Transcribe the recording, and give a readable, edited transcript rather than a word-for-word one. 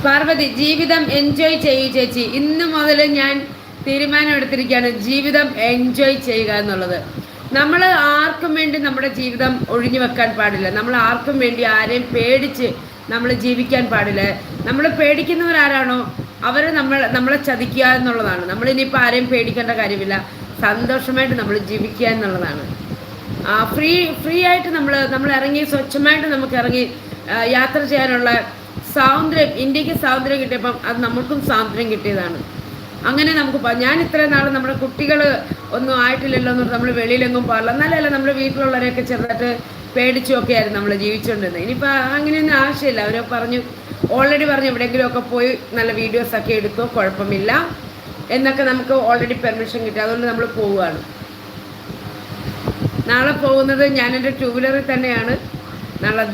പാർവതി, ജീവിതം എൻജോയ് ചെയ്യൂ ചേച്ചി. ഇന്ന് മുതൽ ഞാൻ തീരുമാനം എടുത്തിരിക്കുകയാണ് ജീവിതം എൻജോയ് ചെയ്യുക എന്നുള്ളത്. നമ്മൾ ആർക്കും വേണ്ടി നമ്മുടെ ജീവിതം ഒഴിഞ്ഞു വെക്കാൻ പാടില്ല. നമ്മൾ ആർക്കും വേണ്ടി ആരെയും പേടിച്ച് നമ്മൾ ജീവിക്കാൻ പാടില്ല. നമ്മൾ പേടിക്കുന്നവരാരാണോ അവർ നമ്മളെ ചതിക്കുക എന്നുള്ളതാണ്. നമ്മളിനിയിപ്പോൾ ആരെയും പേടിക്കേണ്ട കാര്യമില്ല. സന്തോഷമായിട്ട് നമ്മൾ ജീവിക്കുക എന്നുള്ളതാണ്. ഫ്രീ ആയിട്ട് നമ്മൾ ഇറങ്ങി, സ്വച്ഛമായിട്ട് നമുക്ക് ഇറങ്ങി യാത്ര ചെയ്യാനുള്ള സ്വാതന്ത്ര്യം, ഇന്ത്യക്ക് സ്വാതന്ത്ര്യം കിട്ടിയപ്പം അത് നമ്മൾക്കും സ്വാതന്ത്ര്യം കിട്ടിയതാണ്. അങ്ങനെ നമുക്ക് ഞാൻ ഇത്രയും നാൾ നമ്മുടെ കുട്ടികൾ ഒന്നും ആയിട്ടില്ലല്ലോ എന്ന് നമ്മൾ വെളിയിലെങ്ങും പാടില്ല. എന്നാലല്ല നമ്മുടെ വീട്ടിലുള്ളവരെയൊക്കെ ചെറുതായിട്ട് പേടിച്ചുമൊക്കെ ആയിരുന്നു നമ്മൾ ജീവിച്ചുകൊണ്ടിരുന്നത്. ഇനിയിപ്പോൾ അങ്ങനെയൊന്നും ആവശ്യമില്ല. അവർ ഓൾറെഡി പറഞ്ഞു എവിടെയെങ്കിലുമൊക്കെ പോയി നല്ല വീഡിയോസൊക്കെ എടുത്തോ, കുഴപ്പമില്ല എന്നൊക്കെ നമുക്ക് ഓൾറെഡി പെർമിഷൻ കിട്ടി. അതുകൊണ്ട് നമ്മൾ പോവുകയാണ്. നാളെ പോകുന്നത് ഞാൻ എൻ്റെ ടൂ വീലറിൽ തന്നെയാണ്. നാളെ